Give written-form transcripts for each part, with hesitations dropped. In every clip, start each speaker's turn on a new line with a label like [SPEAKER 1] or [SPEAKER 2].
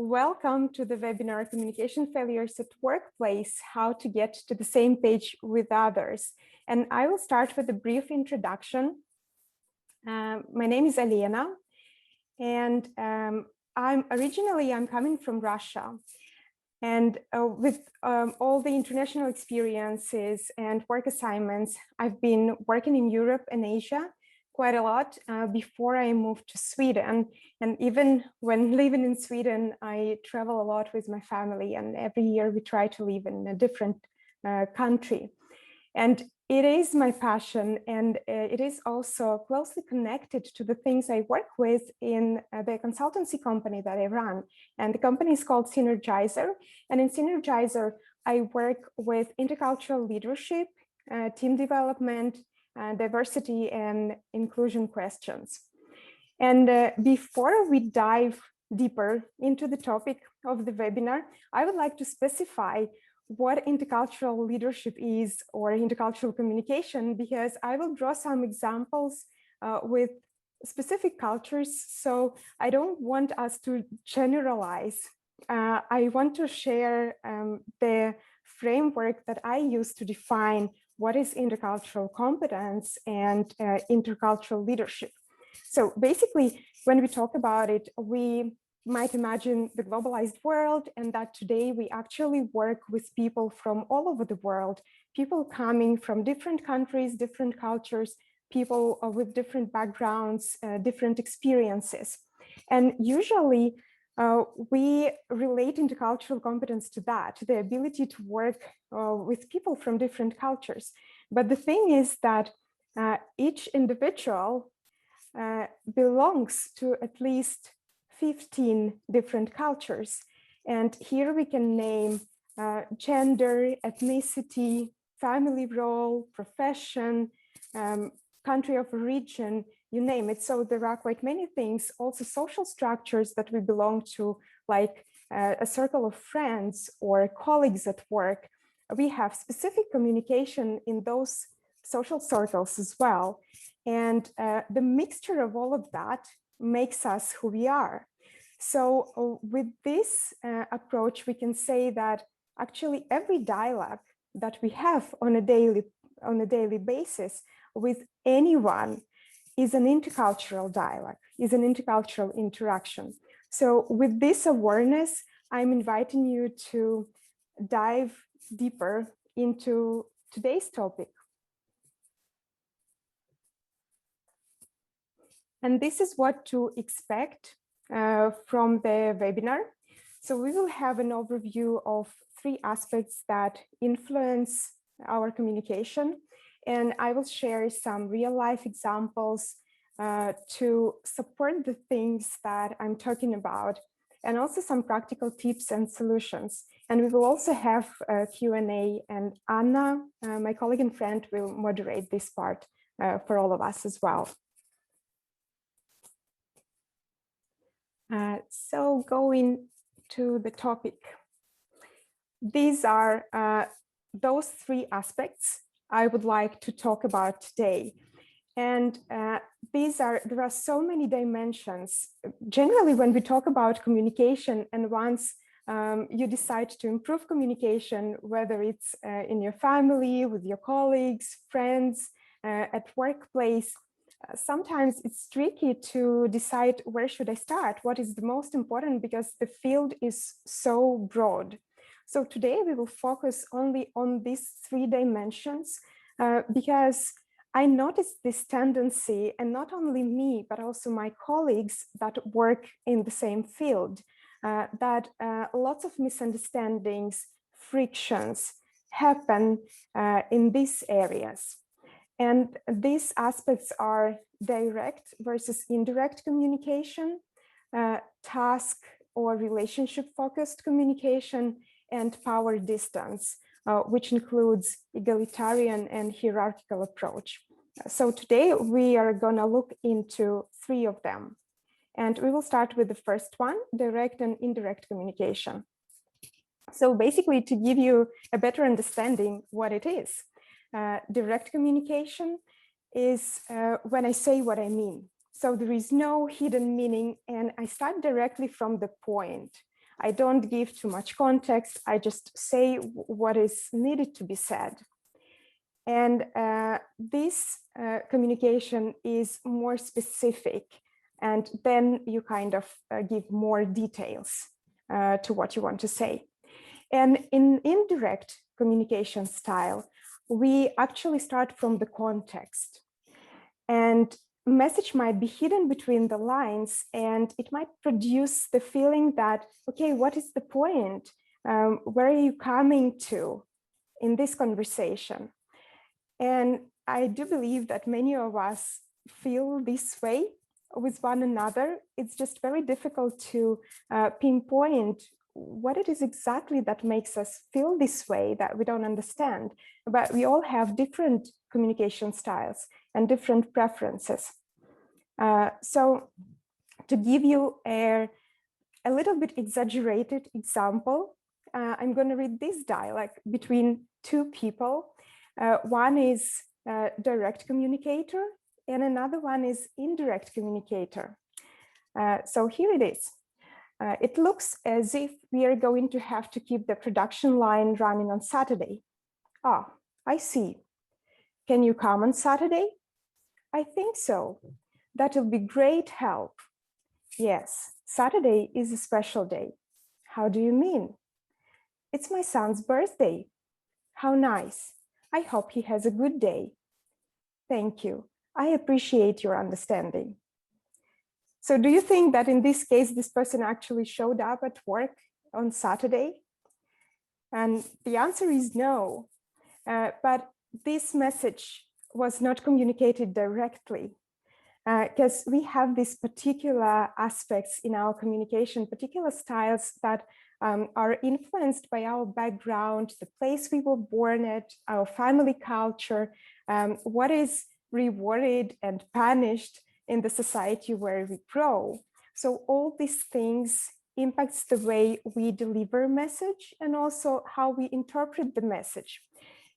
[SPEAKER 1] welcome to the webinar Communication Failures at Workplace, How to Get to the Same Page with Others. And I will start with a brief introduction. My name is Alena, and I'm coming from Russia. And with all the international experiences and work assignments, I've been working in Europe and Asia quite a lot before I moved to Sweden. And even when living in Sweden, I travel a lot with my family, and every year we try to live in a different country. And it is my passion, and it is also closely connected to the things I work with in the consultancy company that I run. And the company is called Synergizer. And in Synergizer, I work with intercultural leadership, team development, diversity and inclusion questions. And before we dive deeper into the topic of the webinar, I would like to specify what intercultural leadership is, or intercultural communication, because I will draw some examples with specific cultures. So I don't want us to generalize. I want to share the framework that I use to define what is intercultural competence and intercultural leadership. So basically, when we talk about it, we might imagine the globalized world, and that today we actually work with people from all over the world, people coming from different countries, different cultures, people with different backgrounds, different experiences. And usually we relate intercultural competence to that, the ability to work with people from different cultures. But the thing is that each individual belongs to at least 15 different cultures. And here we can name gender, ethnicity, family role, profession, country of origin, you name it. So there are quite many things, also social structures that we belong to, like a circle of friends or colleagues at work. We have specific communication in those social circles as well. And the mixture of all of that makes us who we are. So with this approach, we can say that actually every dialogue that we have on a daily basis with anyone is an intercultural dialogue, is an intercultural interaction. So with this awareness, I'm inviting you to dive deeper into today's topic. And this is what to expect from the webinar. So we will have an overview of 3 aspects that influence our communication. And I will share some real-life examples to support the things that I'm talking about, and also some practical tips and solutions. And we will also have a Q&A, and Anna, my colleague and friend, will moderate this part for all of us as well. So going to the topic, these are those 3 aspects I would like to talk about today. And there are so many dimensions. Generally, when we talk about communication, and once you decide to improve communication, whether it's in your family, with your colleagues, friends, at workplace, sometimes it's tricky to decide where should I start, what is the most important, because the field is so broad. So today we will focus only on these 3 dimensions because I noticed this tendency, and not only me, but also my colleagues that work in the same field, that lots of misunderstandings, frictions happen in these areas. And these aspects are direct versus indirect communication, task or relationship-focused communication, and power distance, which includes egalitarian and hierarchical approach. So today we are going to look into 3 of them. And we will start with the first one, direct and indirect communication. So basically, to give you a better understanding what it is, direct communication is when I say what I mean. So there is no hidden meaning, and I start directly from the point. I don't give too much context. I just say what is needed to be said. And this communication is more specific, and then you kind of give more details to what you want to say. And in indirect communication style, we actually start from the context. And message might be hidden between the lines, and it might produce the feeling that, okay, what is the point? Where are you coming to in this conversation? And I do believe that many of us feel this way with one another. It's just very difficult to pinpoint what it is exactly that makes us feel this way that we don't understand. But we all have different communication styles and different preferences. So to give you a little bit exaggerated example, I'm going to read this dialogue between two people. One is direct communicator and another one is indirect communicator. So here it is. It looks as if we are going to have to keep the production line running on Saturday. Ah, I see. Can you come on Saturday? I think so. That will be great help. Yes, Saturday is a special day. How do you mean? It's my son's birthday. How nice. I hope he has a good day. Thank you. I appreciate your understanding. So do you think that in this case, this person actually showed up at work on Saturday? And the answer is no. But this message was not communicated directly because we have these particular aspects in our communication, particular styles that are influenced by our background, the place we were born at, our family culture, what is rewarded and punished in the society where we grow. So all these things impacts the way we deliver message and also how we interpret the message.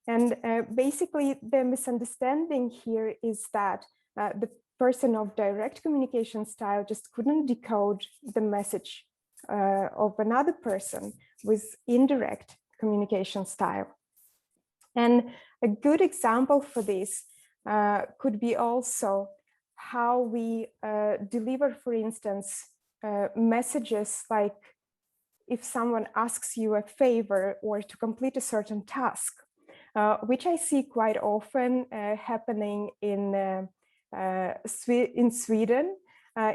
[SPEAKER 1] And basically the misunderstanding here is that the person of direct communication style just couldn't decode the message of another person with indirect communication style. And a good example for this could be also how we deliver, for instance, messages like if someone asks you a favor or to complete a certain task, which I see quite often happening in Sweden,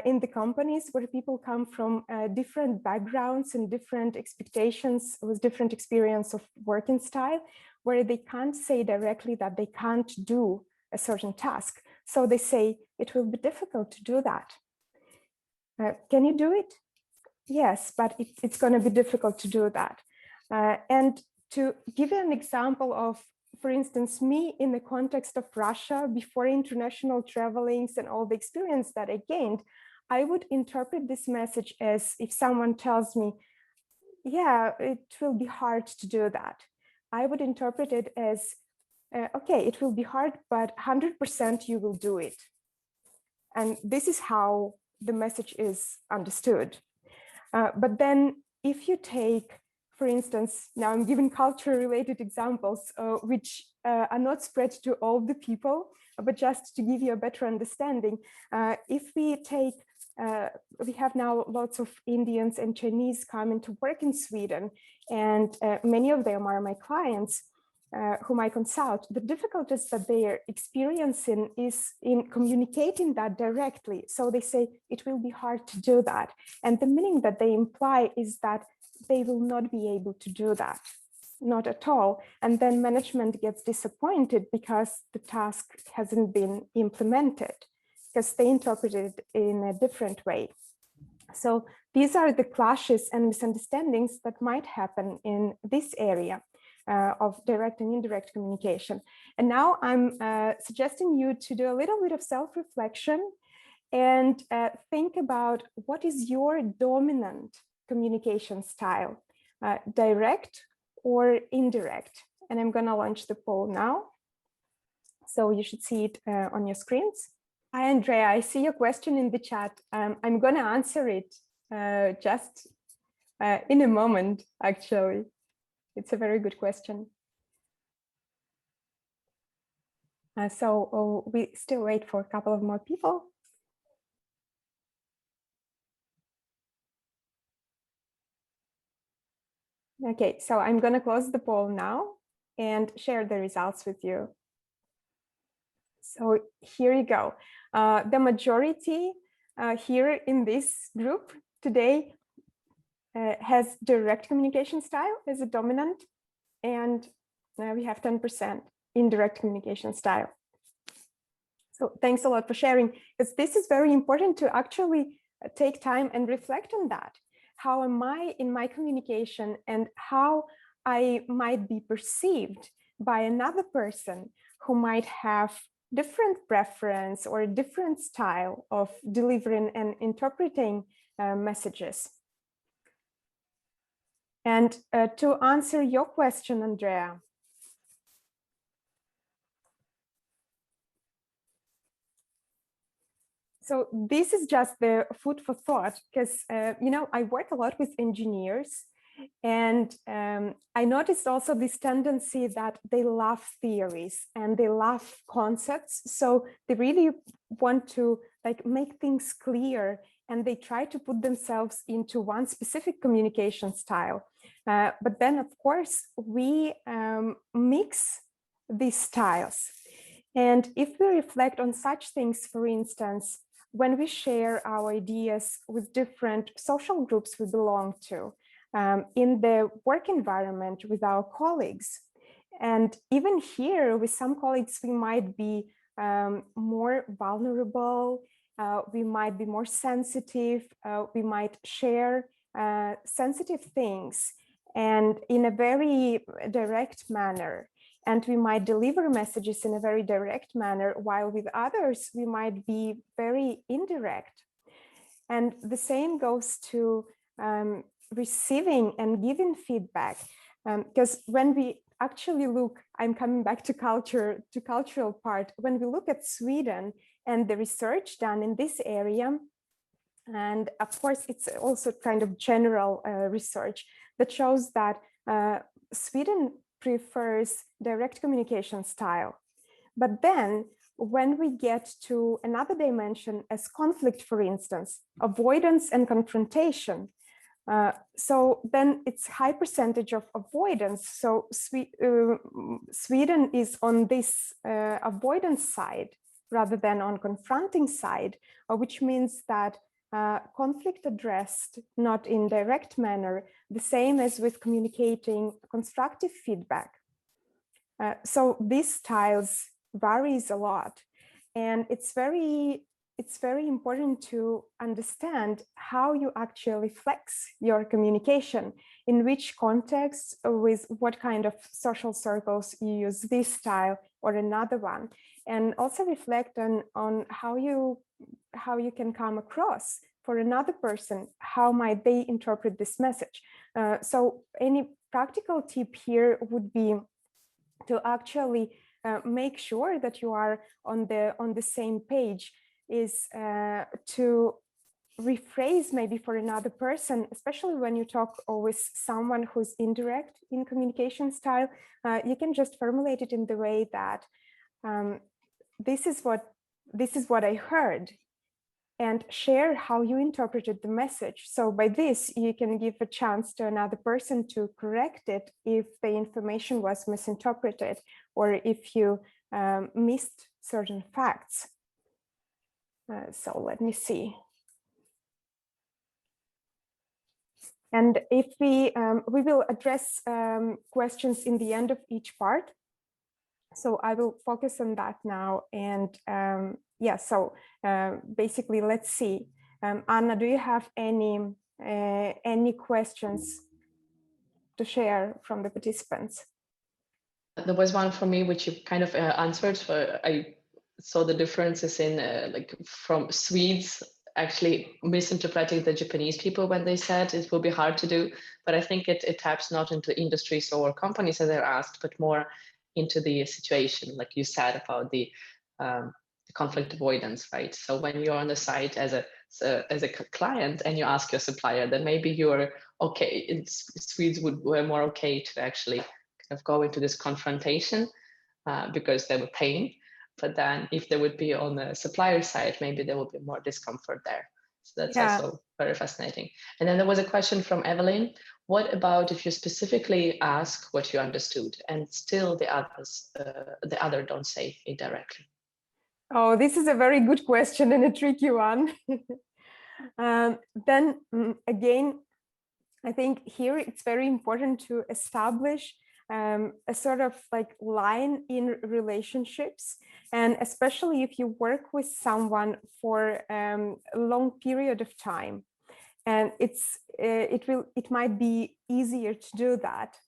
[SPEAKER 1] in the companies where people come from different backgrounds and different expectations with different experience of working style, where they can't say directly that they can't do a certain task. So they say, it will be difficult to do that. Can you do it? Yes, but it's going to be difficult to do that. And to give you an example of, for instance, me in the context of Russia, before international travelings and all the experience that I gained, I would interpret this message as if someone tells me, yeah, it will be hard to do that. I would interpret it as, okay, it will be hard, but 100% you will do it. And this is how the message is understood. But then if you take, for instance, now I'm giving culture-related examples, which are not spread to all the people, but just to give you a better understanding. If we take, we have now lots of Indians and Chinese coming to work in Sweden, and many of them are my clients whom I consult. The difficulties that they are experiencing is in communicating that directly. So they say it will be hard to do that. And the meaning that they imply is that they will not be able to do that, not at all. And then management gets disappointed because the task hasn't been implemented, because they interpret it in a different way. So these are the clashes and misunderstandings that might happen in this area of direct and indirect communication. And now I'm suggesting you to do a little bit of self-reflection and think about what is your dominant communication style, direct or indirect. And I'm going to launch the poll now. So you should see it on your screens. Hi, Andrea, I see your question in the chat. I'm going to answer it just In a moment, actually. It's a very good question. So we still wait for a couple of more people. Okay, so I'm going to close the poll now and share the results with you. So here you go. The majority here in this group today has direct communication style as a dominant, and we have 10% indirect communication style. So thanks a lot for sharing, because this is very important to actually take time and reflect on that. How am I in my communication, and how I might be perceived by another person who might have different preference or a different style of delivering and interpreting messages. And to answer your question, Andrea, so this is just the food for thought, because you know, I work a lot with engineers, and I noticed also this tendency that they love theories and they love concepts. So they really want to like make things clear, and they try to put themselves into one specific communication style. But then, of course, we mix these styles. And if we reflect on such things, for instance, when we share our ideas with different social groups we belong to, in the work environment with our colleagues, and even here with some colleagues, we might be more vulnerable, we might be more sensitive, we might share sensitive things and in a very direct manner. And we might deliver messages in a very direct manner, while with others, we might be very indirect. And the same goes to receiving and giving feedback. Because when we actually look, I'm coming back to culture, to cultural part, when we look at Sweden and the research done in this area, and of course, it's also kind of general research that shows that Sweden prefers direct communication style. But then when we get to another dimension as conflict, for instance, avoidance and confrontation, so then it's high percentage of avoidance. So Sweden is on this avoidance side rather than on confronting side, which means that conflict addressed not in direct manner, the same as with communicating constructive feedback. So these styles varies a lot, and it's very important to understand how you actually flex your communication, in which context, with what kind of social circles you use this style or another one, and also reflect on how you can come across for another person, how might they interpret this message. So any practical tip here would be to actually make sure that you are on the same page, is to rephrase maybe for another person, especially when you talk with someone who's indirect in communication style. You can just formulate it in the way that this is what I heard, and share how you interpreted the message. So by this, you can give a chance to another person to correct it if the information was misinterpreted, or if you missed certain facts. So let me see. And if we will address questions in the end of each part. So I will focus on that now. And yeah, so basically, let's see. Anna, do you have any questions to share from the participants?
[SPEAKER 2] There was one for me, which you kind of answered. So I saw the differences in like from Swedes actually misinterpreting the Japanese people when they said it will be hard to do. But I think it taps not into industries or companies as they're asked, but more into the situation, like you said about the conflict avoidance, right? So when you're on the site as a client and you ask your supplier, then maybe you're okay, Swedes were more okay to actually kind of go into this confrontation because they were paying. But then if they would be on the supplier side, maybe there would be more discomfort there. So that's also very fascinating. And then there was a question from Evelyn. What about if you specifically ask what you understood and still the other don't say it directly?
[SPEAKER 1] Oh, this is a very good question and a tricky one. Then again, I think here it's very important to establish a sort of like line in relationships, and especially if you work with someone for a long period of time, and it might be easier to do that.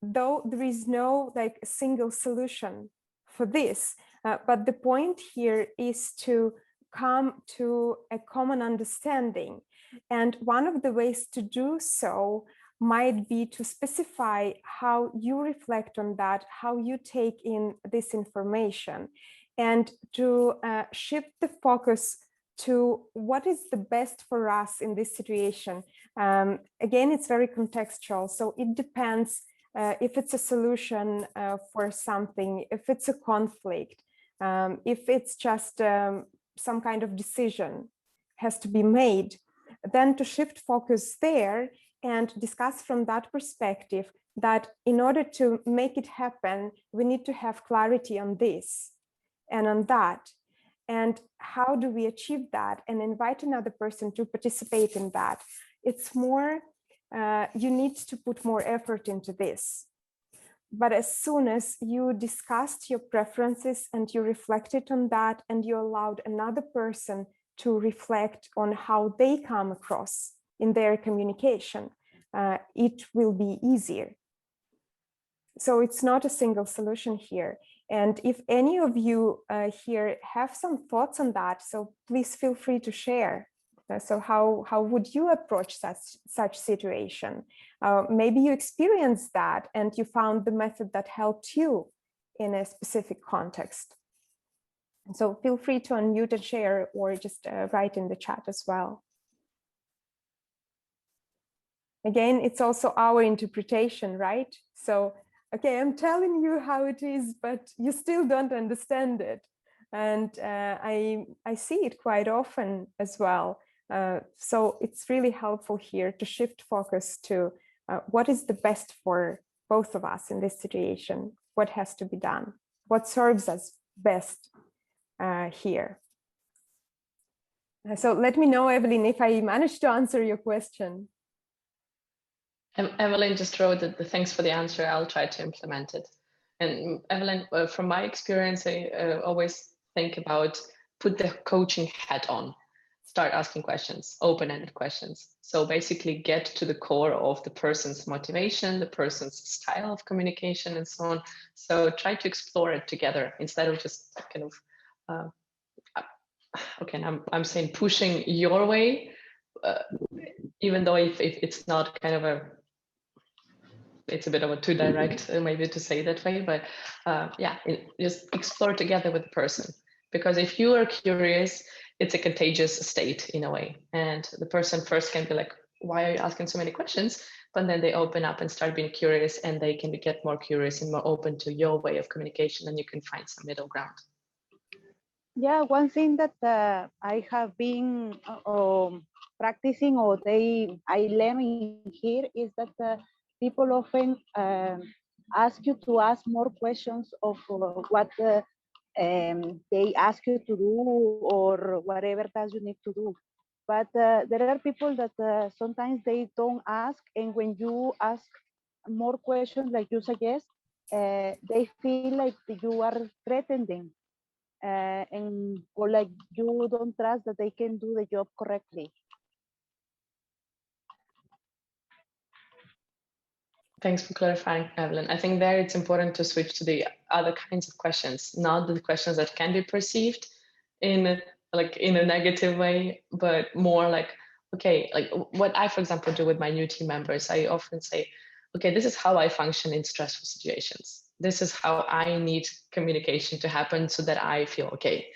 [SPEAKER 1] Though there is no like single solution for this, but the point here is to come to a common understanding. And one of the ways to do so might be to specify how you reflect on that, how you take in this information, and to shift the focus to what is the best for us in this situation. Again, it's very contextual, so it depends if it's a solution for something, if it's a conflict, if it's just some kind of decision has to be made, then to shift focus there and discuss from that perspective that in order to make it happen, we need to have clarity on this and on that. And how do we achieve that and invite another person to participate in that? It's more, you need to put more effort into this. But as soon as you discussed your preferences and you reflected on that and you allowed another person to reflect on how they come across in their communication, it will be easier. So it's not a single solution here. And if any of you here have some thoughts on that, so please feel free to share. So how would you approach such situation? Maybe you experienced that and you found the method that helped you in a specific context. And so feel free to unmute and share, or just write in the chat as well. Again, it's also our interpretation, right? So, okay, I'm telling you how it is, but you still don't understand it. And I see it quite often as well. So it's really helpful here to shift focus to what is the best for both of us in this situation, what has to be done, what serves us best here. So let me know, Evelyn, if I managed to answer your question.
[SPEAKER 2] Evelyn just wrote that thanks for the answer, I'll try to implement it. And Evelyn, from my experience, I always think about put the coaching hat on. Start asking questions, open-ended questions. So basically get to the core of the person's motivation, the person's style of communication, and so on. So try to explore it together instead of just kind of, okay, I'm saying pushing your way, even though if it's not kind of it's a bit of a too direct maybe to say that way, but yeah, just explore together with the person. Because if you are curious, it's a contagious state in a way. And the person first can be like, why are you asking so many questions? But then they open up and start being curious, and they can get more curious and more open to your way of communication, and you can find some middle ground.
[SPEAKER 3] Yeah, one thing that I have been practicing, or I learn here, is that people often ask you to ask more questions of what they ask you to do, or whatever task you need to do. But there are people that sometimes they don't ask, and when you ask more questions like you suggest, they feel like you are threatening them. Or like you don't trust that they can do the job correctly.
[SPEAKER 2] Thanks for clarifying, Evelyn. I think there it's important to switch to the other kinds of questions, not the questions that can be perceived in a negative way, but more like, okay, like what I, for example, do with my new team members, I often say, okay, this is how I function in stressful situations. This is how I need communication to happen so that I feel okay.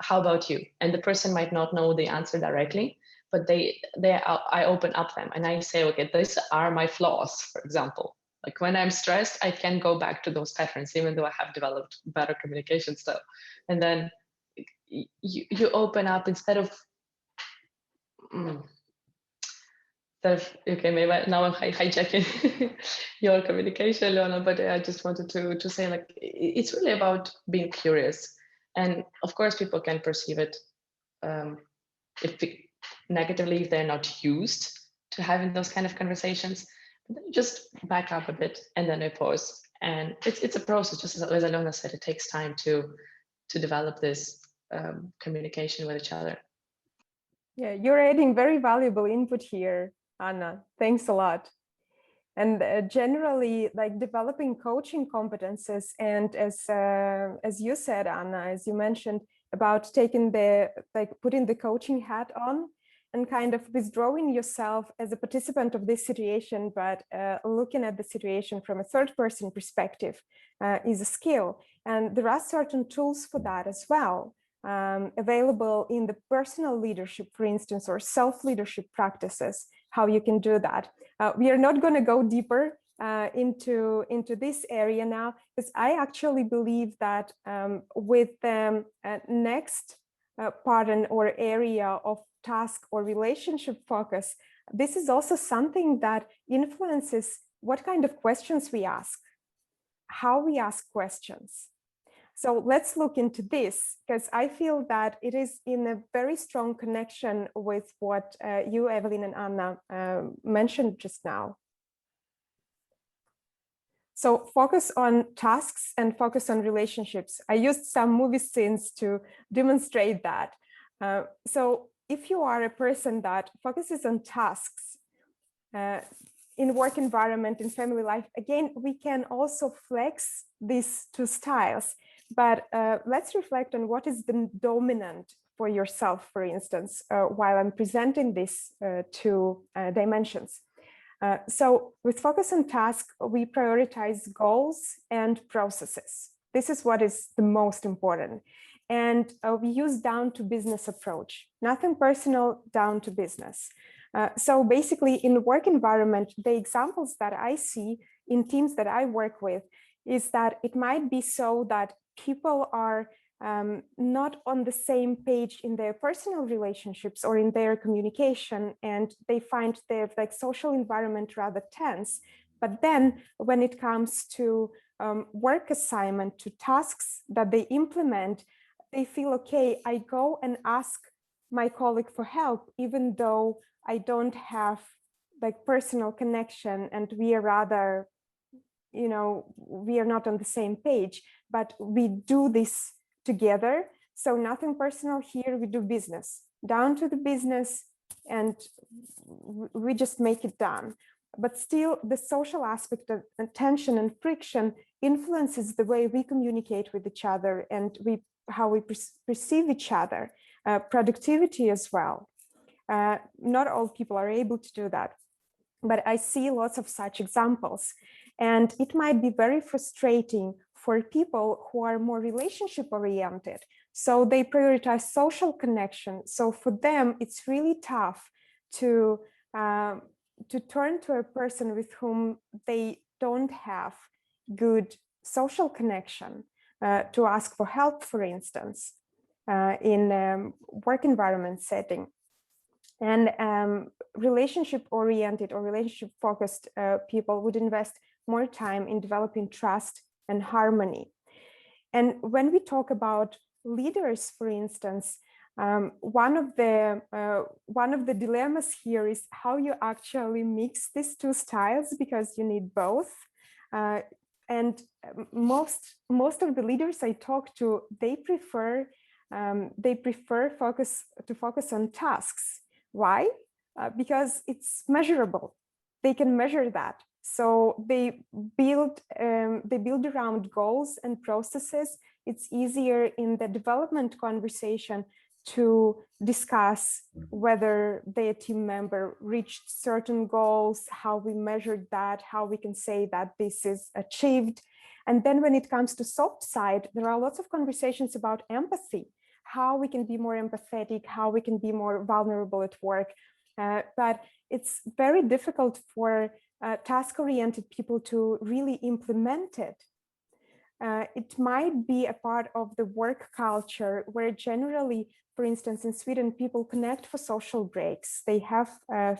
[SPEAKER 2] How about you? And the person might not know the answer directly, but I open up them and I say, okay, these are my flaws, for example. Like when I'm stressed, I can go back to those patterns, even though I have developed better communication style. And then you open up instead of, okay, maybe now I'm hijacking your communication, Leona, but I just wanted to say, like, it's really about being curious. And of course, people can perceive it negatively if they're not used to having those kind of conversations. But then you just back up a bit and then I pause. And it's a process, just as Alena said, it takes time to develop this communication with each other.
[SPEAKER 1] Yeah, you're adding very valuable input here, Anna. Thanks a lot. And generally, like developing coaching competences, and as you said, Anna, as you mentioned about taking putting the coaching hat on and kind of withdrawing yourself as a participant of this situation, but looking at the situation from a third person perspective is a skill. And there are certain tools for that as well. Available in the personal leadership, for instance, or self-leadership practices, how you can do that. We are not going to go deeper into this area now, because I actually believe that with the next part or area of task or relationship focus, this is also something that influences what kind of questions we ask, how we ask questions. So let's look into this, because I feel that it is in a very strong connection with what you, Evelyn and Anna, mentioned just now. So focus on tasks and focus on relationships. I used some movie scenes to demonstrate that. So if you are a person that focuses on tasks, in work environment, in family life, again, we can also flex these two styles. But let's reflect on what is the dominant for yourself, for instance, while I'm presenting these two dimensions. So with focus on task, we prioritize goals and processes. This is what is the most important. And we use down to business approach, nothing personal, down to business. So basically in work environment, the examples that I see in teams that I work with is that it might be so that people are not on the same page in their personal relationships or in their communication, and they find their social environment rather tense. But then when it comes to work assignment, to tasks that they implement, they feel, okay, I go and ask my colleague for help, even though I don't have personal connection and we are rather, we are not on the same page, but we do this together. So nothing personal here, we do business, down to the business, and we just make it done. But still the social aspect of tension and friction influences the way we communicate with each other and how we perceive each other, productivity as well. Not all people are able to do that, but I see lots of such examples. And it might be very frustrating for people who are more relationship oriented. So they prioritize social connection. So for them, it's really tough to turn to a person with whom they don't have good social connection, to ask for help, for instance, in work environment setting. And relationship-oriented or relationship-focused people would invest more time in developing trust and harmony. And when we talk about leaders, for instance, one of the dilemmas here is how you actually mix these two styles, because you need both. And most of the leaders I talk to, they prefer focus on tasks. Why? Because it's measurable. They can measure that. So they build around goals and processes. It's easier in the development conversation to discuss whether their team member reached certain goals, how we measured that, how we can say that this is achieved. And then when it comes to soft side, there are lots of conversations about empathy, how we can be more empathetic, how we can be more vulnerable at work. But it's very difficult for task-oriented people to really implement it. It might be a part of the work culture where generally, for instance, in Sweden, people connect for social breaks. They have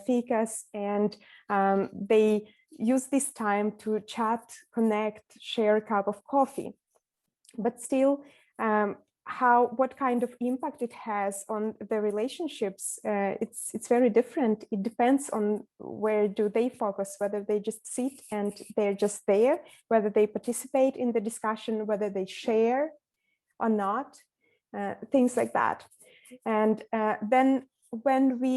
[SPEAKER 1] fikas and they use this time to chat, connect, share a cup of coffee. But still, what kind of impact it has on the relationships, it's very different. It depends on where do they focus, whether they just sit and they're just there, whether they participate in the discussion, whether they share or not, things like that. And then when we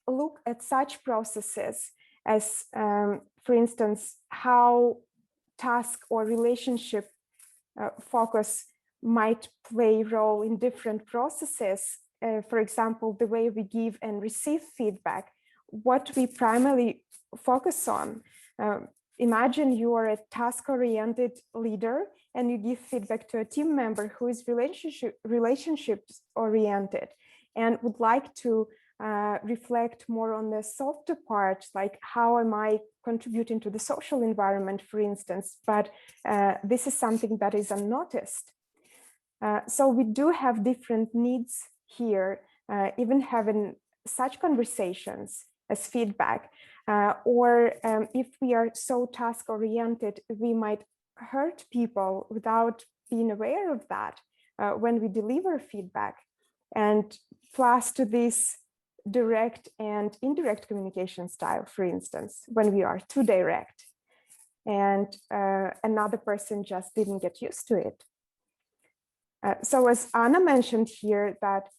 [SPEAKER 1] look at such processes as, for instance, how task or relationship focus might play a role in different processes. For example, the way we give and receive feedback, what we primarily focus on. Imagine you are a task-oriented leader and you give feedback to a team member who is relationships-oriented and would like to reflect more on the softer part, like how am I contributing to the social environment, for instance, but this is something that is unnoticed. So we do have different needs here, even having such conversations as feedback, or if we are so task-oriented, we might hurt people without being aware of that when we deliver feedback. And plus to this direct and indirect communication style, for instance, when we are too direct and another person just didn't get used to it. So as Anna mentioned here, that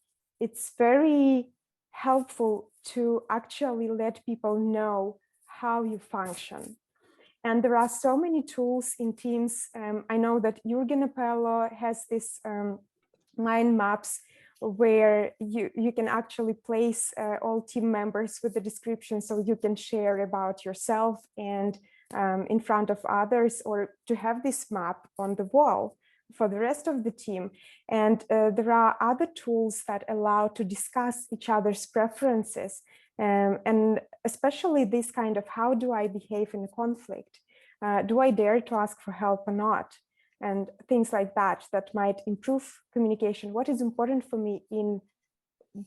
[SPEAKER 1] it's very helpful to actually let people know how you function. And there are so many tools in Teams. I know that Jürgen Appello has this mind maps where you can actually place all team members with the description so you can share about yourself and in front of others, or to have this map on the wall for the rest of the team. And there are other tools that allow to discuss each other's preferences, and especially this kind of how do I behave in a conflict? Do I dare to ask for help or not? And things like that, that might improve communication. What is important for me in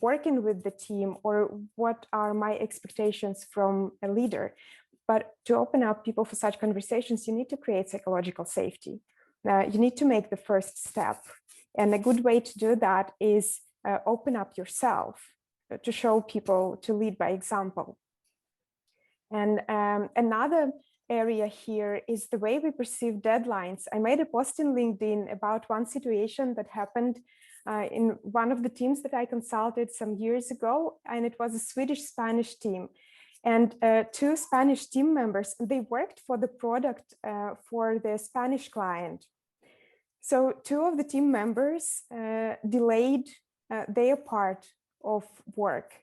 [SPEAKER 1] working with the team, or what are my expectations from a leader? But to open up people for such conversations, you need to create psychological safety. You need to make the first step. And a good way to do that is open up yourself, to show people, to lead by example. And another area here is the way we perceive deadlines. I made a post in LinkedIn about one situation that happened in one of the teams that I consulted some years ago, and it was a Swedish-Spanish team. And two Spanish team members, they worked for the product for the Spanish client. So two of the team members delayed their part of work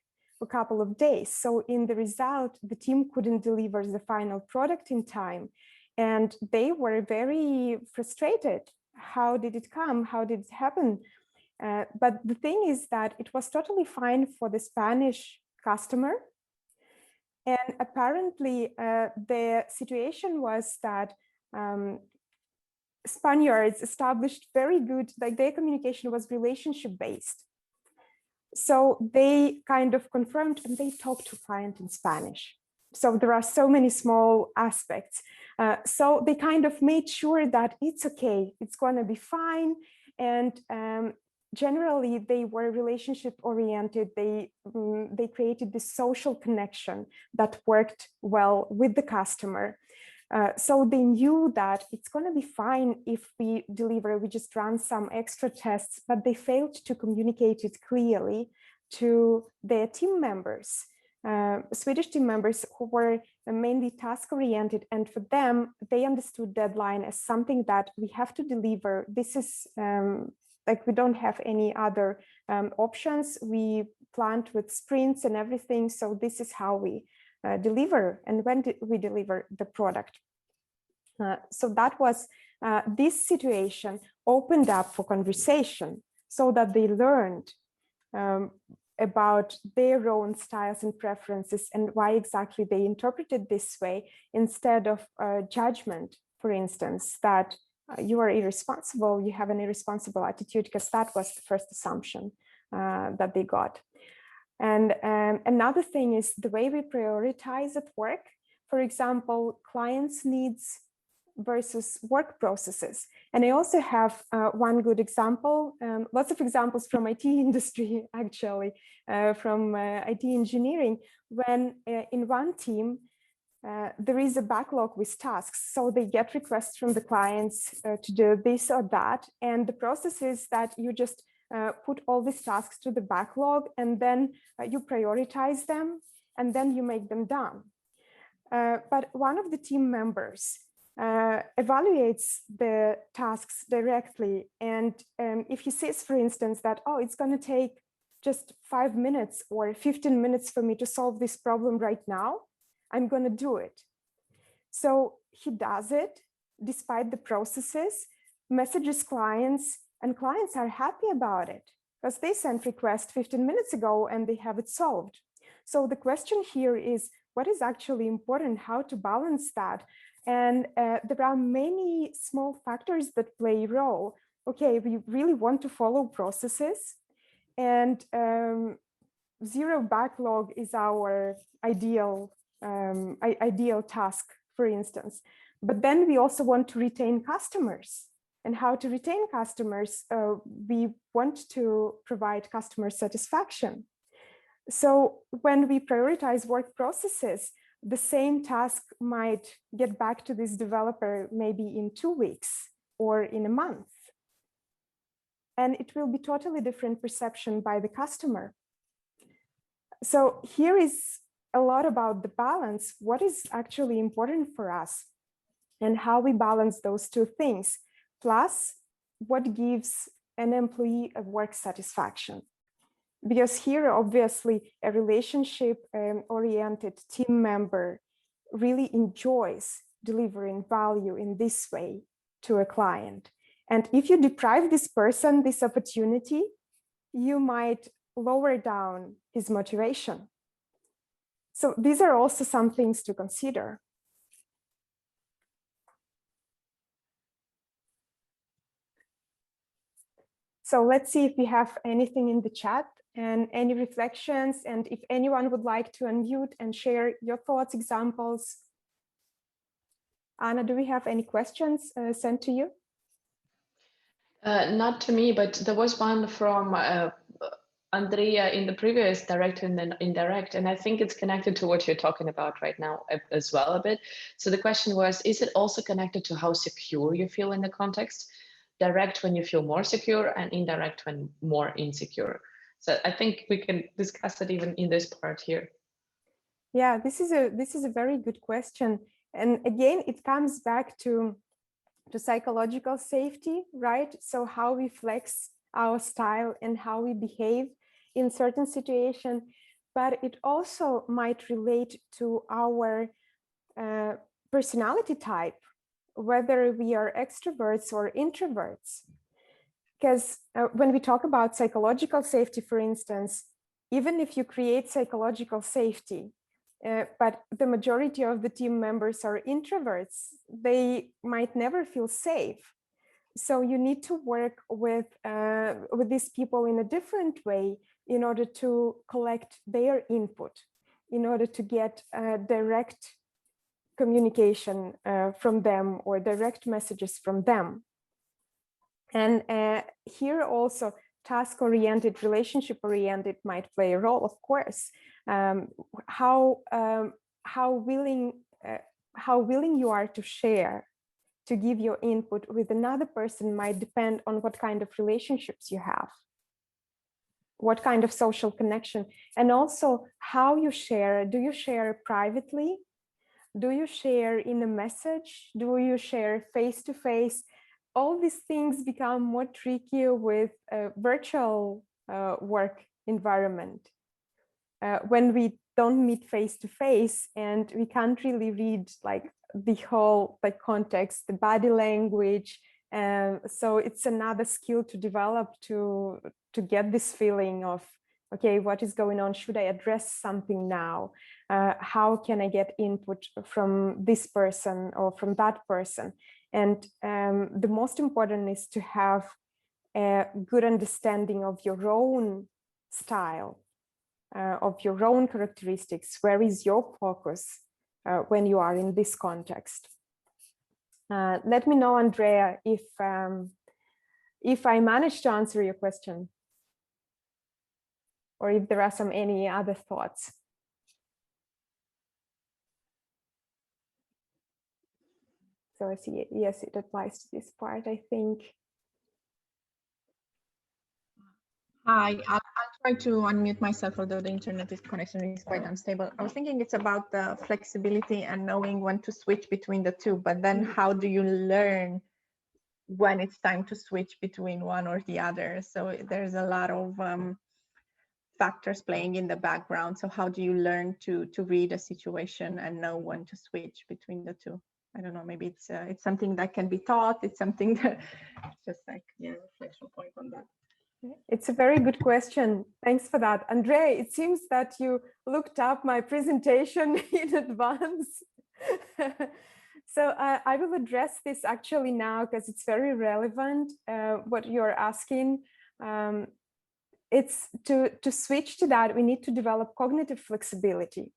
[SPEAKER 1] a couple of days. So in the result, the team couldn't deliver the final product in time. And they were very frustrated. How did it come? How did it happen? But the thing is that it was totally fine for the Spanish customer. And apparently the situation was that Spaniards established very good, like their communication was relationship-based. So they kind of confirmed and they talked to client in Spanish. So there are so many small aspects. So they kind of made sure that it's okay, it's going to be fine. And generally they were relationship oriented. They created this social connection that worked well with the customer. So they knew that it's going to be fine if we deliver, we just run some extra tests, but they failed to communicate it clearly to their team members, Swedish team members who were mainly task-oriented. And for them, they understood deadline as something that we have to deliver. This is like we don't have any other options. We planned with sprints and everything. So this is how we deliver and when we deliver the product. So that was this situation opened up for conversation so that they learned about their own styles and preferences and why exactly they interpreted this way, instead of judgment, for instance, that you are irresponsible, you have an irresponsible attitude, because that was the first assumption that they got. And another thing is the way we prioritize at work. For example, clients' needs versus work processes. And I also have one good example, lots of examples from IT industry, actually, from IT engineering, when in one team, there is a backlog with tasks. So they get requests from the clients to do this or that. And the process is that you just put all these tasks to the backlog, and then you prioritize them, and then you make them done. But one of the team members evaluates the tasks directly. And if he says, for instance, that, oh, it's going to take just 5 minutes or 15 minutes for me to solve this problem right now, I'm going to do it. So he does it despite the processes, messages clients, and clients are happy about it because they sent request 15 minutes ago and they have it solved. So the question here is, what is actually important, how to balance that? And there are many small factors that play a role. Okay, we really want to follow processes, and zero backlog is our ideal task, for instance. But then we also want to retain customers. And how to retain customers? We want to provide customer satisfaction. So when we prioritize work processes, the same task might get back to this developer maybe in 2 weeks or in a month. And it will be totally different perception by the customer. So here is a lot about the balance, what is actually important for us and how we balance those two things, plus what gives an employee a work satisfaction. Because here, obviously, a relationship-oriented team member really enjoys delivering value in this way to a client. And if you deprive this person this opportunity, you might lower down his motivation. So these are also some things to consider. So let's see if we have anything in the chat and any reflections, and if anyone would like to unmute and share your thoughts, examples. Anna, do we have any questions sent to you?
[SPEAKER 2] Not to me, but there was one from Andrea in the previous direct and then indirect, and I think it's connected to what you're talking about right now as well a bit. So the question was, is it also connected to how secure you feel in the context? Direct when you feel more secure and indirect when more insecure. So I think we can discuss it even in this part here.
[SPEAKER 1] Yeah, this is a very good question. And again, it comes back to psychological safety, right? So how we flex our style and how we behave in certain situations, but it also might relate to our personality type, whether we are extroverts or introverts. Because when we talk about psychological safety, for instance, even if you create psychological safety, but the majority of the team members are introverts, they might never feel safe. So you need to work with these people in a different way in order to collect their input, in order to get direct communication from them or direct messages from them. And here also task-oriented, relationship-oriented might play a role, of course. How willing you are to share, to give your input with another person might depend on what kind of relationships you have, what kind of social connection, and also how you share. Do you share privately? Do you share in a message? Do you share face-to-face? All these things become more tricky with a virtual work environment. When we don't meet face-to-face and we can't really read like the whole context, the body language, So it's another skill to develop to get this feeling of, okay, what is going on? Should I address something now? How can I get input from this person or from that person? And the most important is to have a good understanding of your own style, of your own characteristics. Where is your focus when you are in this context? Let me know, Andrea, if I managed to answer your question, or if there are any other thoughts. So I see, yes, it applies to this part, I think.
[SPEAKER 4] Hi, I'll try to unmute myself, although the internet connection is quite unstable. I was thinking it's about the flexibility and knowing when to switch between the two, but then how do you learn when it's time to switch between one or the other? So there's a lot of factors playing in the background. So how do you learn to read a situation and know when to switch between the two? I don't know, maybe it's something that can be taught. It's something that just like, yeah, reflection point on that.
[SPEAKER 1] It's a very good question. Thanks for that. Andrea, it seems that you looked up my presentation in advance. So I will address this actually now because it's very relevant, what you're asking. It's to switch to that, we need to develop cognitive flexibility.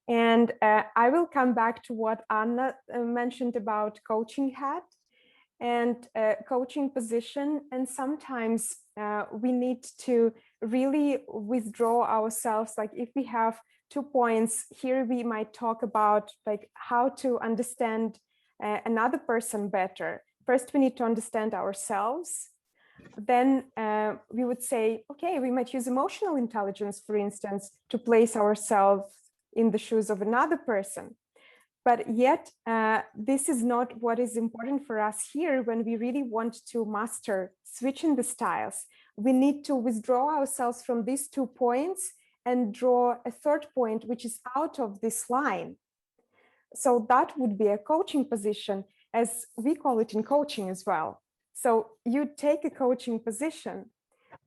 [SPEAKER 1] And I will come back to what Anna mentioned about coaching hat and coaching position. And sometimes we need to really withdraw ourselves. Like if we have 2 points here, we might talk about like how to understand another person better. First, we need to understand ourselves. Then we would say, okay, we might use emotional intelligence, for instance, to place ourselves in the shoes of another person. But yet, this is not what is important for us here when we really want to master switching the styles. We need to withdraw ourselves from these 2 points and draw a third point, which is out of this line. So that would be a coaching position, as we call it in coaching as well. So you take a coaching position.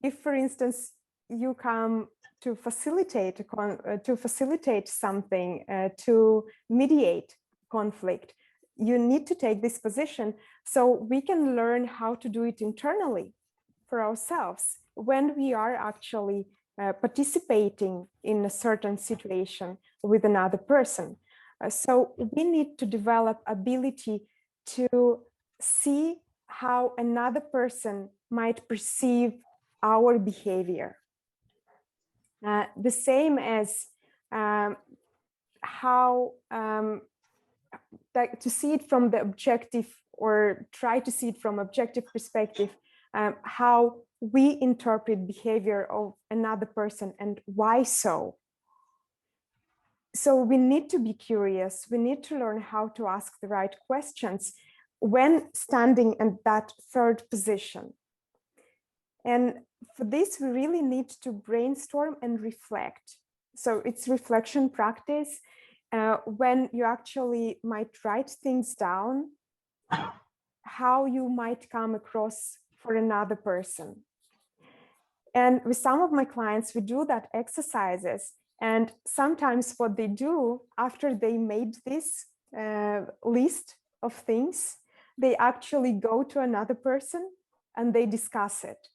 [SPEAKER 1] If, for instance, you come to facilitate something, to mediate conflict, you need to take this position so we can learn how to do it internally for ourselves when we are actually participating in a certain situation with another person. So we need to develop ability to see how another person might perceive our behavior. The same as how to see it from the objective, or try to see it from objective perspective, how we interpret behavior of another person and why so. So we need to be curious. We need to learn how to ask the right questions when standing in that third position. And for this, we really need to brainstorm and reflect. So it's reflection practice when you actually might write things down, how you might come across for another person. And with some of my clients, we do that exercises. And sometimes what they do after they made this list of things, they actually go to another person and they discuss it,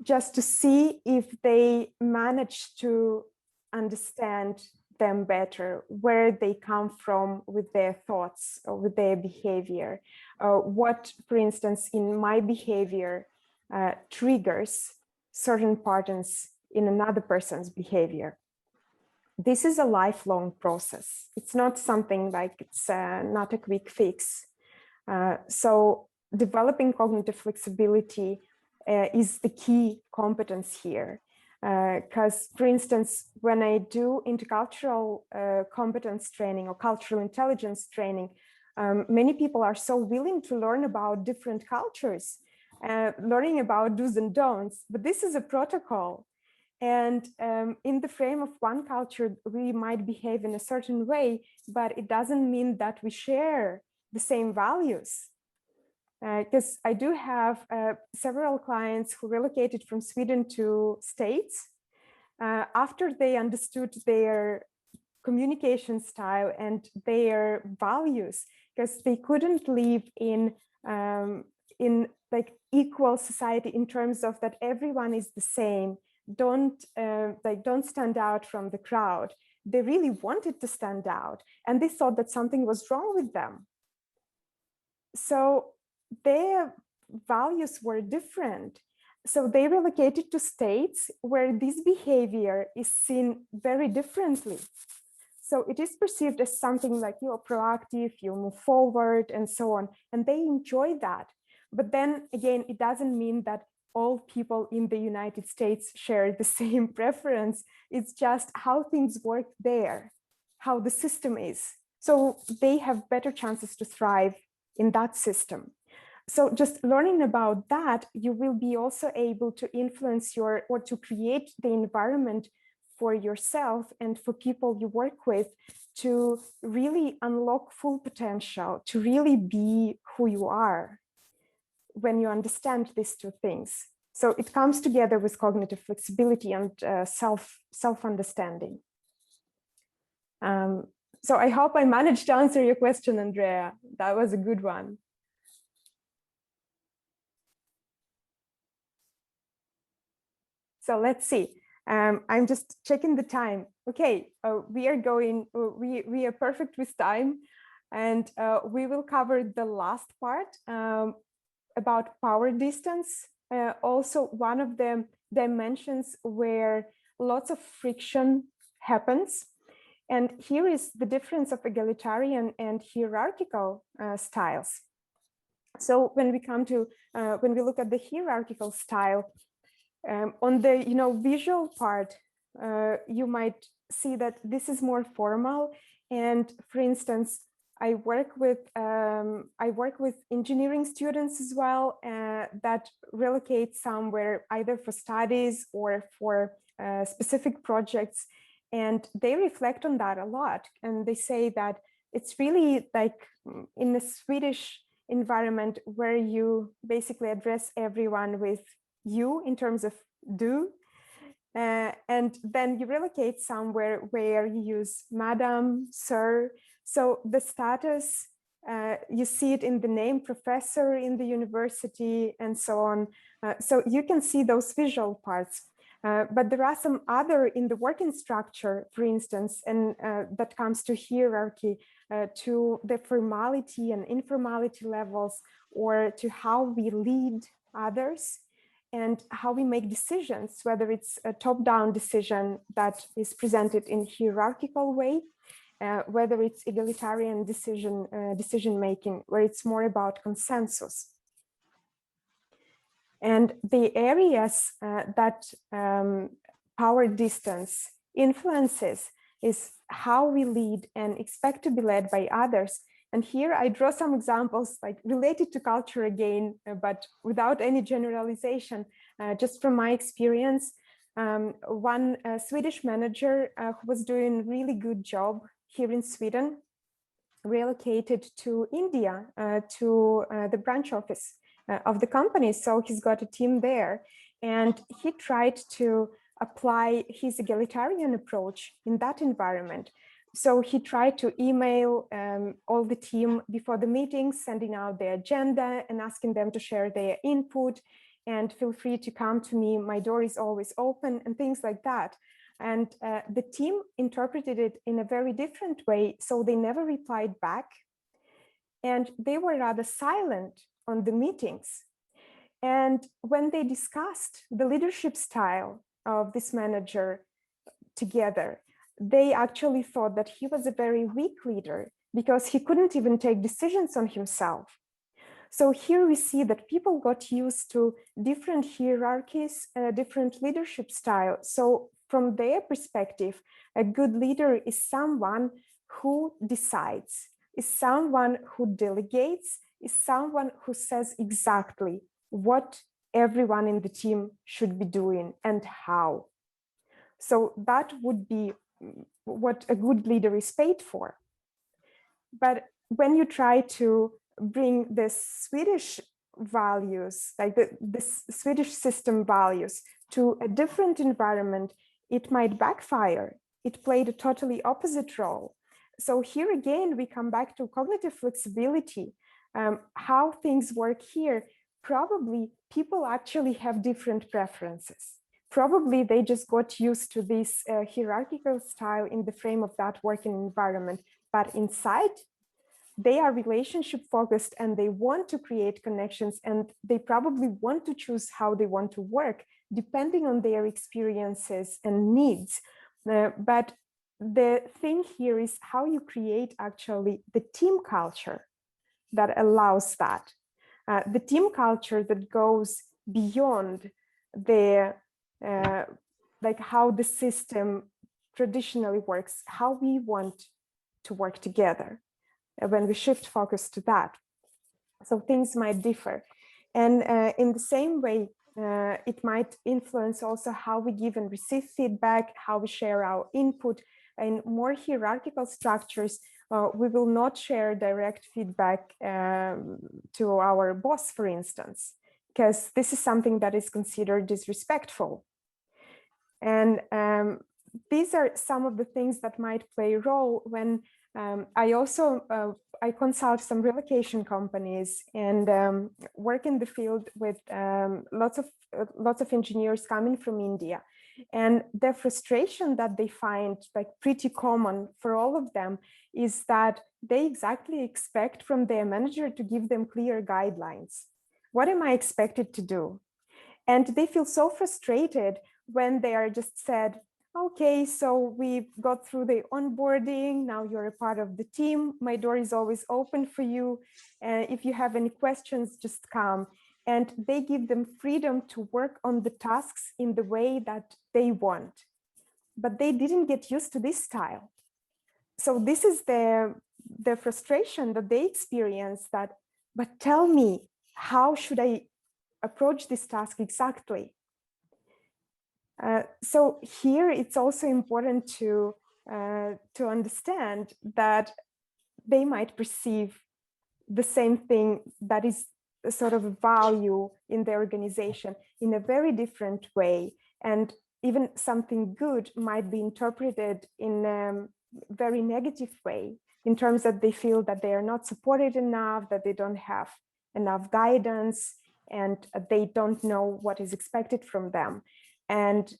[SPEAKER 1] just to see if they manage to understand them better, where they come from with their thoughts or with their behavior. What, for instance, in my behavior triggers certain patterns in another person's behavior. This is a lifelong process. It's not something like it's not a quick fix. So developing cognitive flexibility is the key competence here. Because, for instance, when I do intercultural competence training or cultural intelligence training, many people are so willing to learn about different cultures, learning about do's and don'ts, but this is a protocol. And in the frame of one culture, we might behave in a certain way, but it doesn't mean that we share the same values. because I do have several clients who relocated from Sweden to States after they understood their communication style and their values, because they couldn't live in like equal society in terms of that everyone is the same. Don't stand out from the crowd. They really wanted to stand out, and they thought that something was wrong with them. So their values were different. So they relocated to states where this behavior is seen very differently. So it is perceived as something like you're proactive, you move forward and so on, and they enjoy that. But then again, it doesn't mean that all people in the United States share the same preference. It's just how things work there, how the system is. So they have better chances to thrive in that system. So just learning about that, you will be also able to influence or to create the environment for yourself and for people you work with to really unlock full potential, to really be who you are when you understand these two things. So it comes together with cognitive flexibility and self-understanding. So I hope I managed to answer your question, Andrea. That was a good one. So let's see. I'm just checking the time. Okay, we are going, we are perfect with time, and we will cover the last part about power distance. Also, one of the dimensions where lots of friction happens. And here is the difference of egalitarian and hierarchical styles. So when we come to, when we look at the hierarchical style, on the visual part, you might see that this is more formal. And for instance, I work with engineering students as well that relocate somewhere either for studies or for specific projects, and they reflect on that a lot. And they say that it's really like in the Swedish environment where you basically address everyone with you in terms of do, and then you relocate somewhere where you use madam, sir. So the status, you see it in the name professor in the university and so on. So you can see those visual parts. But there are some other in the working structure, for instance, and that comes to hierarchy, to the formality and informality levels, or to how we lead others and how we make decisions, whether it's a top-down decision that is presented in hierarchical way, whether it's egalitarian decision-making, where it's more about consensus. And the areas that power distance influences is how we lead and expect to be led by others. And here I draw some examples like related to culture again, but without any generalization, just from my experience. One Swedish manager who was doing a really good job here in Sweden relocated to India to the branch office of the company. So he's got a team there, and he tried to apply his egalitarian approach in that environment. So he tried to email all the team before the meetings, sending out the agenda and asking them to share their input and feel free to come to me. My door is always open and things like that. And the team interpreted it in a very different way. So they never replied back. And they were rather silent on the meetings. And when they discussed the leadership style of this manager together, they actually thought that he was a very weak leader because he couldn't even take decisions on himself. So here we see that people got used to different hierarchies, different leadership style. So from their perspective, a good leader is someone who decides, is someone who delegates, is someone who says exactly what everyone in the team should be doing and how. So that would be what a good leader is paid for. But when you try to bring the Swedish values, like the Swedish system values, to a different environment, it might backfire. It played a totally opposite role. So here again, we come back to cognitive flexibility. How things work here, probably people actually have different preferences. Probably they just got used to this hierarchical style in the frame of that working environment, but inside they are relationship focused and they want to create connections, and they probably want to choose how they want to work depending on their experiences and needs. But the thing here is how you create actually the team culture that allows that. The team culture that goes beyond the like how the system traditionally works, how we want to work together when we shift focus to that. So things might differ. And in the same way, it might influence also how we give and receive feedback, how we share our input. In more hierarchical structures, we will not share direct feedback to our boss, for instance, because this is something that is considered disrespectful. And these are some of the things that might play a role when I consult some relocation companies and work in the field with lots of engineers coming from India. And the frustration that they find like pretty common for all of them is that they exactly expect from their manager to give them clear guidelines. What am I expected to do? And they feel so frustrated when they are just said, okay, so we got through the onboarding, now you're a part of the team, my door is always open for you. If you have any questions, just come. And they give them freedom to work on the tasks in the way that they want. But they didn't get used to this style. So this is the frustration that they experience, that, but tell me, how should I approach this task exactly? So here it's also important to understand that they might perceive the same thing that is a sort of a value in the organization in a very different way, and even something good might be interpreted in a very negative way, in terms that they feel that they are not supported enough, that they don't have enough guidance, and they don't know what is expected from them. And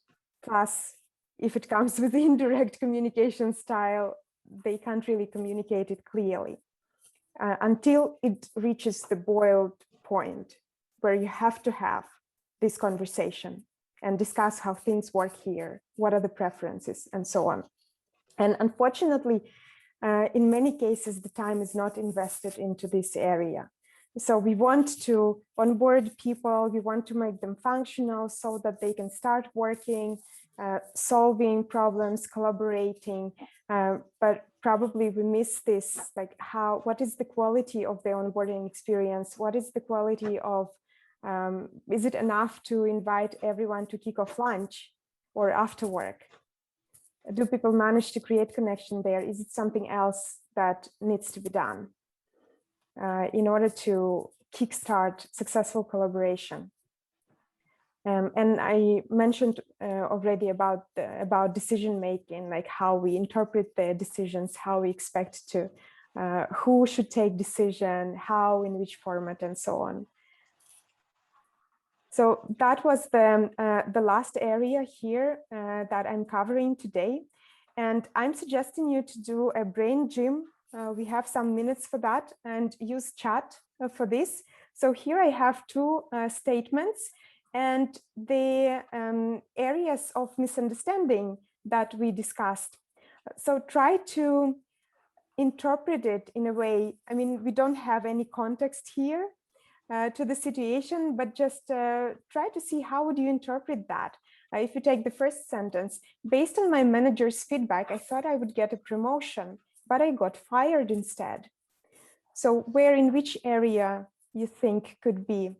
[SPEAKER 1] plus, if it comes with the indirect communication style, they can't really communicate it clearly until it reaches the boiled point where you have to have this conversation and discuss how things work here, what are the preferences, and so on. And unfortunately, in many cases, the time is not invested into this area. So we want to onboard people, we want to make them functional so that they can start working, solving problems, collaborating, but probably we miss this, like what is the quality of the onboarding experience? What is the quality of, is it enough to invite everyone to kick off lunch or after work? Do people manage to create connection there? Is it something else that needs to be done in order to kickstart successful collaboration? And I mentioned already about decision making, like how we interpret the decisions, how we expect to, who should take decision, how, in which format, and so on. So that was the last area here that I'm covering today. And I'm suggesting you to do a brain gym. We have some minutes for that, and use chat for this. So here I have two statements and the areas of misunderstanding that we discussed. So try to interpret it in a way, I mean, we don't have any context here to the situation, but just try to see how would you interpret that. If you take the first sentence, based on my manager's feedback, I thought I would get a promotion, but I got fired instead. So where, in which area you think could be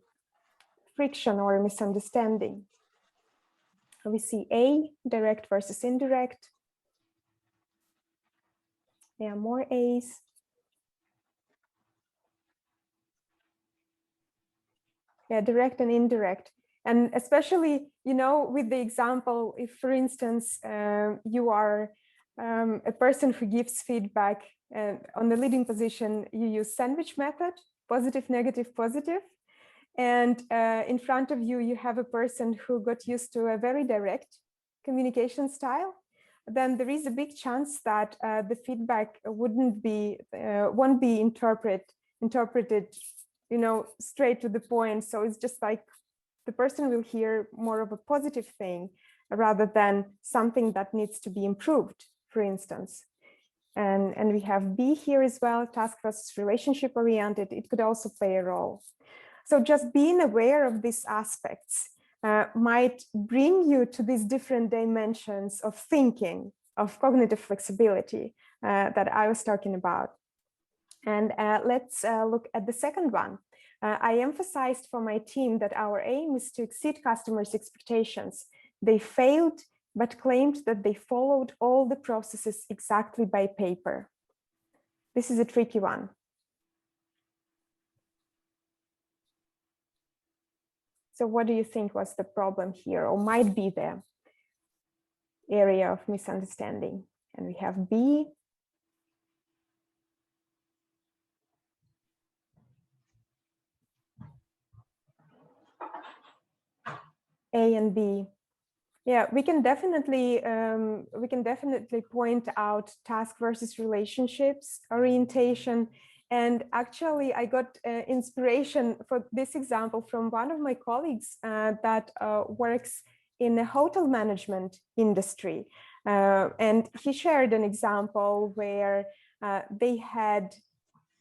[SPEAKER 1] friction or misunderstanding? We see A, direct versus indirect. There are more A's. Yeah, direct and indirect. And especially, you know, with the example, if, for instance, you are a person who gives feedback on the leading position, you use sandwich method, positive, negative, positive. And in front of you, you have a person who got used to a very direct communication style, then there is a big chance that the feedback won't be interpreted, you know, straight to the point. So it's just like the person will hear more of a positive thing rather than something that needs to be improved, for instance. And we have B here as well, task versus relationship oriented. It could also play a role. So just being aware of these aspects might bring you to these different dimensions of thinking, of cognitive flexibility that I was talking about. And let's look at the second one. I emphasized for my team that our aim is to exceed customers' expectations. They failed, but claimed that they followed all the processes exactly by paper. This is a tricky one. So what do you think was the problem here, or might be the area of misunderstanding? And we have B. A and B. Yeah, we can definitely point out task versus relationships orientation. And actually, I got inspiration for this example from one of my colleagues that works in the hotel management industry. And he shared an example where they had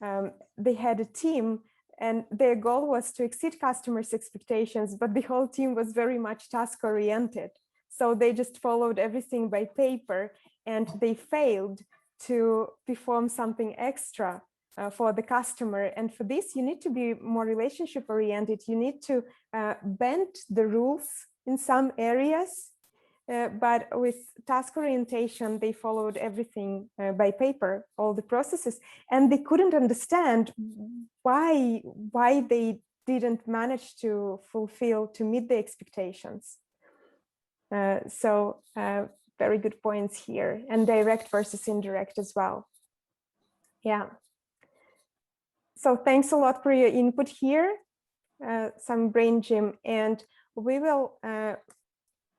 [SPEAKER 1] a team and their goal was to exceed customers' expectations, but the whole team was very much task oriented. So they just followed everything by paper and they failed to perform something extra for the customer. And for this, you need to be more relationship oriented. You need to bend the rules in some areas. But with task orientation, they followed everything by paper, all the processes, and they couldn't understand why they didn't manage to meet the expectations. So very good points here, and direct versus indirect as well. Yeah. So thanks a lot for your input here, some brain gym, and we will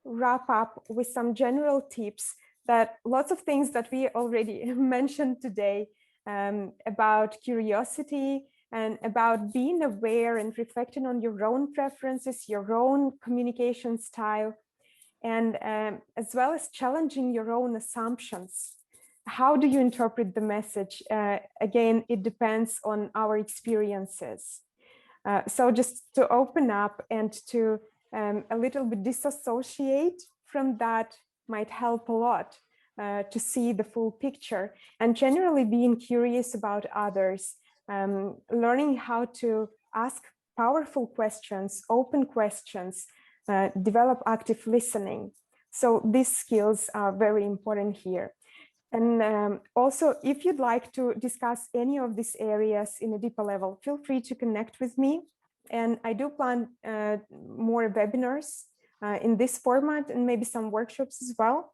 [SPEAKER 1] wrap up with some general tips that lots of things that we already mentioned today about curiosity and about being aware and reflecting on your own preferences, your own communication style, and as well as challenging your own assumptions. How do you interpret the message? Again, it depends on our experiences. So just to open up and to a little bit disassociate from that might help a lot to see the full picture, and generally being curious about others, learning how to ask powerful questions, open questions, develop active listening. So these skills are very important here. And also, if you'd like to discuss any of these areas in a deeper level, feel free to connect with me. And I do plan more webinars in this format and maybe some workshops as well.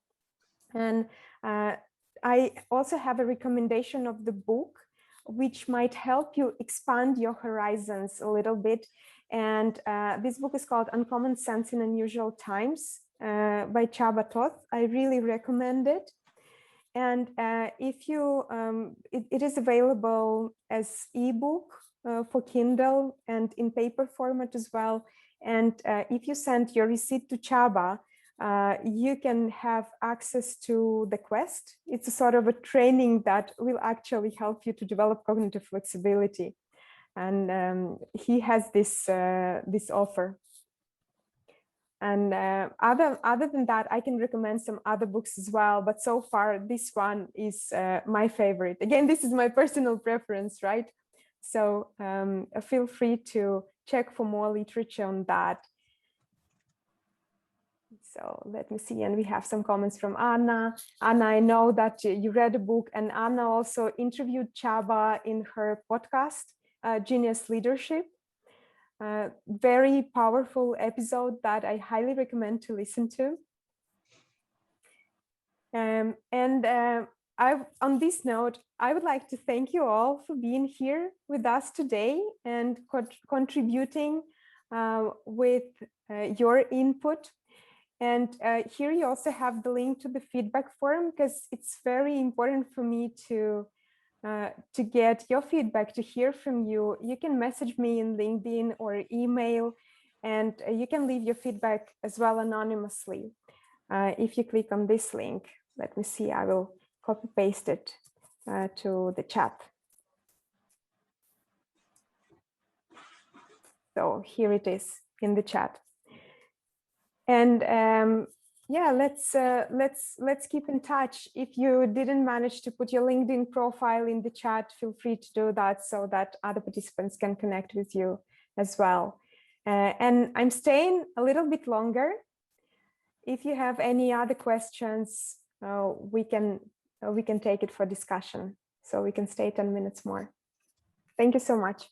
[SPEAKER 1] And I also have a recommendation of the book, which might help you expand your horizons a little bit. And this book is called Uncommon Sense in Unusual Times by Csaba Toth. I really recommend it. And if you, it is available as ebook for Kindle and in paper format as well. And if you send your receipt to Csaba, you can have access to the quest. It's a sort of a training that will actually help you to develop cognitive flexibility. And he has this offer. And other than that, I can recommend some other books as well. But so far, this one is my favorite. Again, this is my personal preference, right? So feel free to check for more literature on that. So let me see. And we have some comments from Anna. Anna, I know that you read the book, and Anna also interviewed Csaba in her podcast, Genius Leadership. very powerful episode that I highly recommend to listen to. On this note, I would like to thank you all for being here with us today and contributing with your input. And here you also have the link to the feedback form, because it's very important for me to get your feedback, to hear from you. You can message me in LinkedIn or email, and you can leave your feedback as well anonymously. If you click on this link, let me see, I will copy paste it to the chat. So here it is in the chat. And yeah, let's keep in touch. If you didn't manage to put your LinkedIn profile in the chat, feel free to do that so that other participants can connect with you as well. And I'm staying a little bit longer. If you have any other questions, we can take it for discussion. So we can stay 10 minutes more. Thank you so much.